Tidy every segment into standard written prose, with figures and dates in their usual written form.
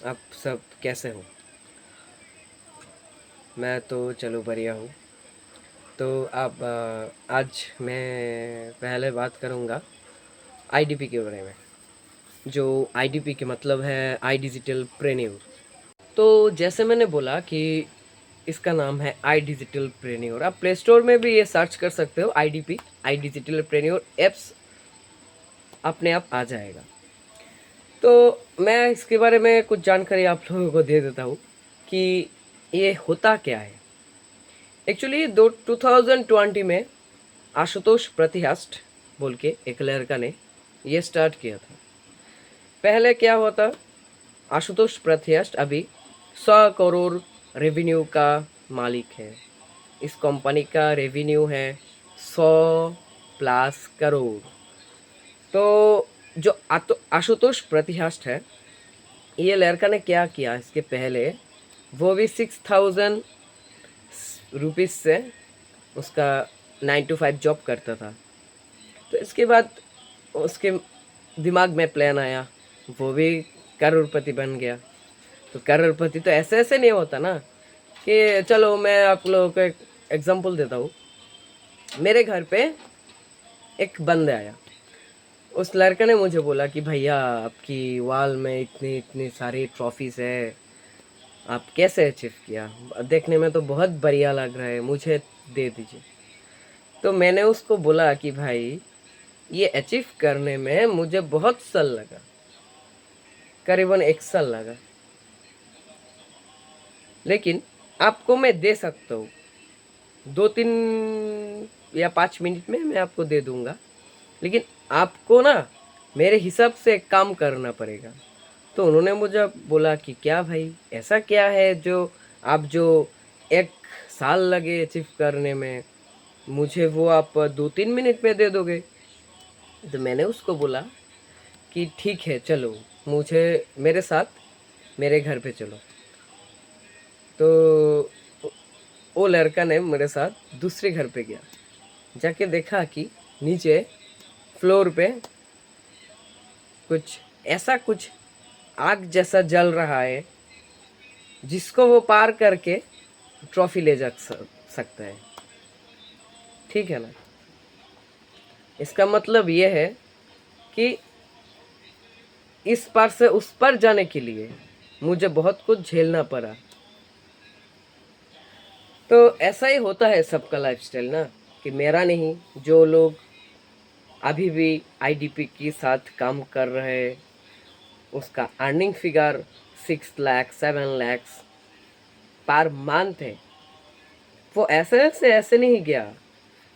आप सब कैसे हो? मैं तो चलो बढ़िया हूँ। तो आप आज मैं पहले बात करूँगा आईडीपी के बारे में। जो आईडीपी के मतलब है आई डिजिटल प्रेन्योर। तो जैसे मैंने बोला कि इसका नाम है आई डिजिटल प्रेन्योर। आप प्ले स्टोर में भी ये सर्च कर सकते हो, आईडीपी आई डिजिटल प्रेन्योर एप्स अपने आप आ जाएगा। तो मैं इसके बारे में कुछ जानकारी आप लोगों को दे देता हूँ कि ये होता क्या है। एक्चुअली 2020 में आशुतोष प्रतिहास्ट बोल के एक लड़का ने ये स्टार्ट किया था। पहले क्या हुआ था, आशुतोष प्रतिहास्ट अभी 100 करोड़ रेवेन्यू का मालिक है। इस कंपनी का रेवेन्यू है 100+ करोड़। तो जो आशुतोष प्रतिहास्ट है, ये लड़का ने क्या किया इसके पहले, वो भी 6,000 रुपीज़ से उसका 9 to 5 जॉब करता था। तो इसके बाद उसके दिमाग में प्लान आया, वो भी करोड़पति बन गया। तो करोड़पति तो ऐसे ऐसे नहीं होता ना, कि चलो मैं आप लोगों को एक एग्जांपल देता हूँ। मेरे घर पे एक बंदे आया, उस लड़के ने मुझे बोला कि भैया आपकी वॉल में इतनी इतनी सारी ट्रॉफीज़ है, आप कैसे अचीव किया, देखने में तो बहुत बढ़िया लग रहा है, मुझे दे दीजिए। तो मैंने उसको बोला कि भाई ये अचीव करने में मुझे बहुत साल लगा, करीबन 1 साल लगा, लेकिन आपको मैं दे सकता हूँ 2-3 या 5 मिनट में मैं आपको दे दूंगा, लेकिन आपको ना मेरे हिसाब से एक काम करना पड़ेगा। तो उन्होंने मुझे बोला कि क्या भाई, ऐसा क्या है जो 1 साल लगे अचीव करने में, मुझे वो आप 2-3 मिनट में दे दोगे। तो मैंने उसको बोला कि ठीक है चलो, मुझे मेरे साथ मेरे घर पे चलो। तो वो लड़का ने मेरे साथ दूसरे घर पे गया, जाके देखा कि नीचे फ्लोर पे कुछ आग जैसा जल रहा है, जिसको वो पार करके ट्रॉफी ले जा सकता है। ठीक है ना? इसका मतलब ये है कि इस पार से उस पार जाने के लिए मुझे बहुत कुछ झेलना पड़ा। तो ऐसा ही होता है सबका लाइफस्टाइल ना, कि मेरा नहीं, जो लोग अभी भी आईडीपी के साथ काम कर रहे हैं, उसका earning figure 6 lakh 7 lakh per month है। वो ऐसे नहीं गया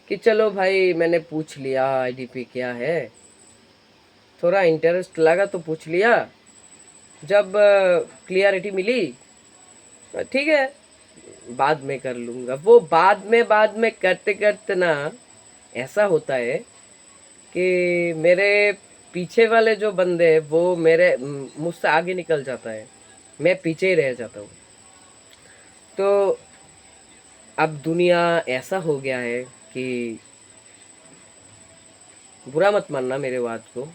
कि चलो भाई मैंने पूछ लिया आईडीपी क्या है, थोड़ा इंटरेस्ट लगा तो पूछ लिया, जब क्लियरिटी मिली ठीक है बाद में कर लूँगा। वो बाद में करते करते ना ऐसा होता है कि मेरे पीछे वाले जो बंदे हैं वो मुझसे आगे निकल जाता है, मैं पीछे ही रह जाता हूँ। तो अब दुनिया ऐसा हो गया है कि बुरा मत मानना मेरे बात को,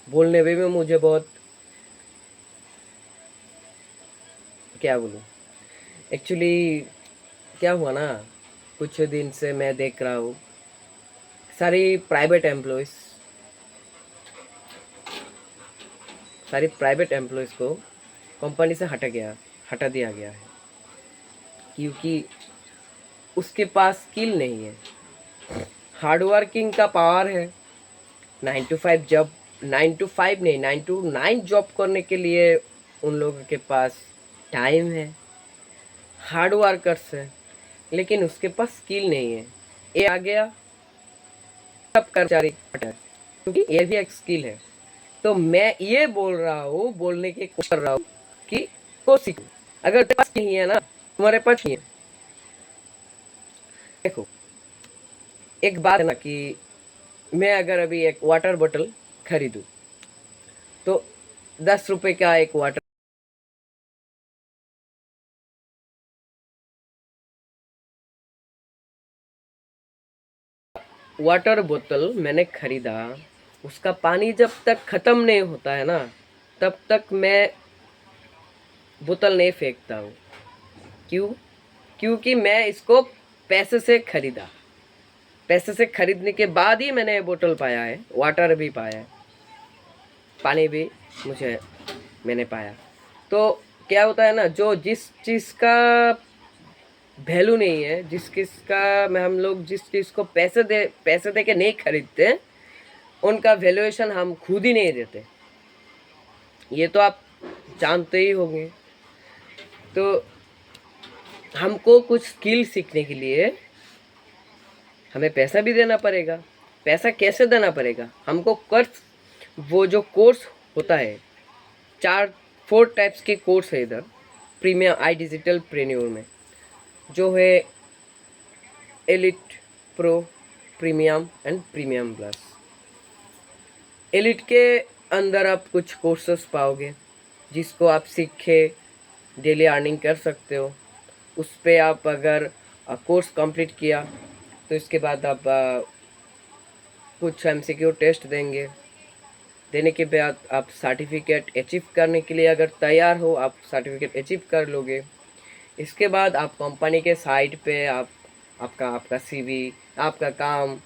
बोलने में मुझे बहुत, क्या बोलूँ, एक्चुअली क्या हुआ ना, कुछ दिन से मैं देख रहा हूँ सारी प्राइवेट एम्प्लॉयज़ सारी प्राइवेट एम्प्लॉयज़ को कंपनी से हटा दिया गया है, क्योंकि उसके पास स्किल नहीं है। हार्ड वर्किंग का पावर है, 9 to 5 जॉब, 9 to 5 नहीं 9 to 9 जॉब करने के लिए उन लोगों के पास टाइम है, हार्ड वर्कर्स है, लेकिन उसके पास स्किल नहीं है। ये आ गया, सब कर्मचारी हटा, क्योंकि ये भी एक स्किल है। तो मैं ये बोल रहा हूँ, बोलने की कोशिश कर रहा हूँ कि को सीखो। अगर तेरे पास नहीं है ना, तुम्हारे पास नहीं है, देखो एक बात है ना कि मैं अगर अभी एक वाटर बोतल खरीदूं, तो 10 रुपए का एक वाटर बोतल मैंने खरीदा, उसका पानी जब तक ख़त्म नहीं होता है ना, तब तक मैं बोतल नहीं फेंकता हूँ। क्यों? क्योंकि मैं इसको पैसे से खरीदा, पैसे से खरीदने के बाद ही मैंने बोतल पाया है, वाटर भी पाया है, पानी भी मुझे मैंने पाया। तो क्या होता है ना, जो जिस चीज़ का वैल्यू नहीं है, जिस चीज़ का मैं हम लोग जिस चीज़ को पैसे दे के नहीं खरीदते, उनका वैल्यूएशन हम खुद ही नहीं देते। ये तो आप जानते ही होंगे। तो हमको कुछ स्किल सीखने के लिए हमें पैसा भी देना पड़ेगा। पैसा कैसे देना पड़ेगा? हमको कोर्स, वो जो कोर्स होता है, 4 टाइप्स के कोर्स है इधर प्रीमियम आई डिजिटल प्रीमियम में, जो है elite, pro, premium and premium plus. Elite के अंदर आप कुछ कोर्सेस पाओगे जिसको आप सीख के डेली अर्निंग कर सकते हो। उस पर आप अगर कोर्स कंप्लीट किया तो इसके बाद आप कुछ एमसीक्यू टेस्ट देंगे। देने के बाद आप सर्टिफिकेट अचीव करने के लिए अगर तैयार हो, आप सर्टिफिकेट अचीव कर लोगे। इसके बाद आप कंपनी के साइट पे आपका सीवी, आपका काम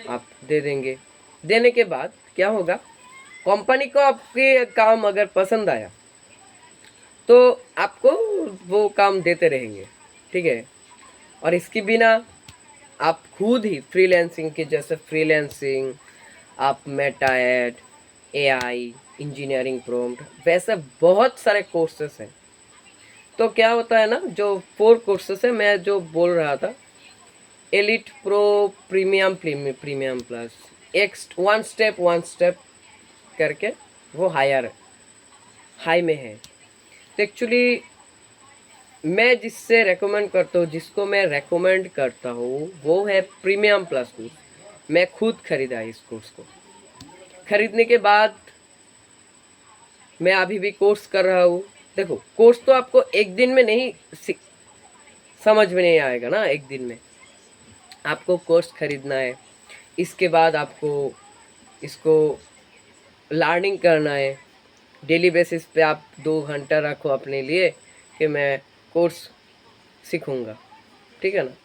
आप दे देंगे। देने के बाद क्या होगा, कंपनी को आपके काम अगर पसंद आया तो आपको वो काम देते रहेंगे, ठीक है। और इसके बिना आप खुद ही फ्रीलांसिंग के जैसे फ्रीलांसिंग, आप Meta ad, AI, engineering prompt, वैसे बहुत सारे कोर्सेस हैं। तो क्या होता है ना, जो 4 कोर्सेस है मैं जो बोल रहा था, elite, pro, premium, premium plus, एक वन स्टेप करके वो हाई में है। तो एक्चुअली मैं जिसको मैं रेकमेंड करता हूँ वो है प्रीमियम प्लस कोर्स। मैं खुद खरीदा इस कोर्स को। खरीदने के बाद मैं अभी भी कोर्स कर रहा हूँ। देखो, कोर्स तो आपको एक दिन में नहीं समझ में नहीं आएगा ना। एक दिन में आपको कोर्स खरीदना है, इसके बाद आपको इसको लर्निंग करना है। डेली बेसिस पे आप 2 घंटा रखो अपने लिए कि मैं कोर्स सीखूँगा, ठीक है ना।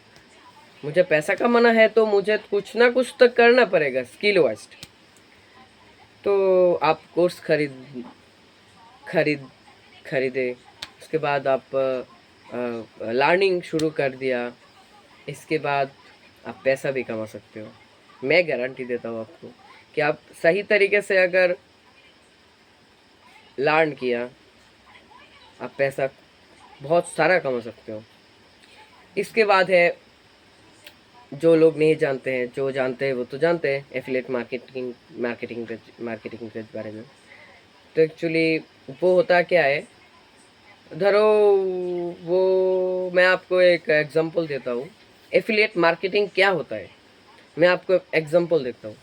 मुझे पैसा कमाना है तो मुझे कुछ ना कुछ तो करना पड़ेगा स्किल वाइज। तो आप कोर्स खरीदे, उसके बाद आप लर्निंग शुरू कर दिया, इसके बाद आप पैसा भी कमा सकते हो। मैं गारंटी देता हूँ आपको कि आप सही तरीके से अगर लर्न किया, आप पैसा बहुत सारा कमा सकते हो। इसके बाद है, जो लोग नहीं जानते हैं, जो जानते हैं वो तो जानते हैं एफिलिएट मार्केटिंग के बारे में। तो एक्चुअली वो होता क्या है, धरो वो मैं आपको एक एग्जांपल देता हूँ। एफिलिएट मार्केटिंग क्या होता है, मैं आपको एग्जांपल देता हूँ।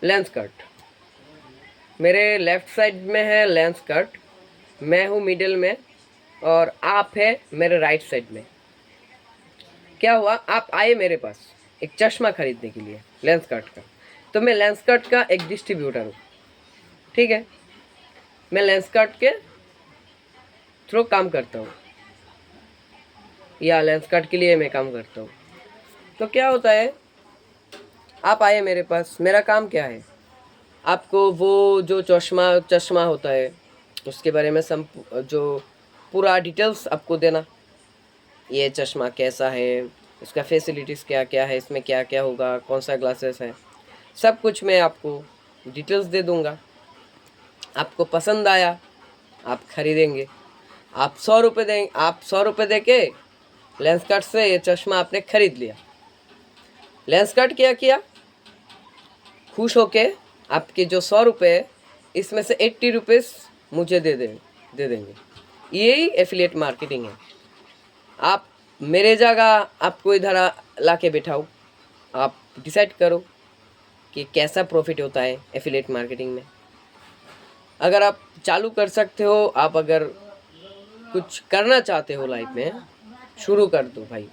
लेंस कट, मेरे लेफ्ट साइड में है लेंस कट, मैं हूँ मिडिल में और आप है मेरे राइट साइड में। क्या हुआ, आप आए मेरे पास एक चश्मा खरीदने के लिए लेंस कट का। तो मैं लेंस कट का एक डिस्ट्रीब्यूटर हूँ, ठीक है। मैं लेंस कट के थ्रू काम करता हूँ, या लेंस कट के लिए मैं काम करता हूँ। तो क्या होता है, आप आए मेरे पास, मेरा काम क्या है, आपको वो जो चश्मा होता है उसके बारे में जो पूरा डिटेल्स आपको देना। ये चश्मा कैसा है, इसका फैसिलिटीज़ क्या क्या है, इसमें क्या क्या होगा, कौन सा ग्लासेस है, सब कुछ मैं आपको डिटेल्स दे दूँगा। आपको पसंद आया, आप खरीदेंगे। आप 100 रुपये दे के लेंस कट से ये चश्मा आपने खरीद लिया। लेंस कट क्या किया, खुश होके आपके जो 100 रुपये, इसमें से 80 रुपीज़ मुझे दे देंगे। यही एफिलिएट मार्केटिंग है। आप मेरे जगह आपको इधर ला के बैठाओ, आप डिसाइड करो कि कैसा प्रॉफिट होता है एफिलिएट मार्केटिंग में। अगर आप चालू कर सकते हो, आप अगर कुछ करना चाहते हो लाइफ में, शुरू कर दो भाई।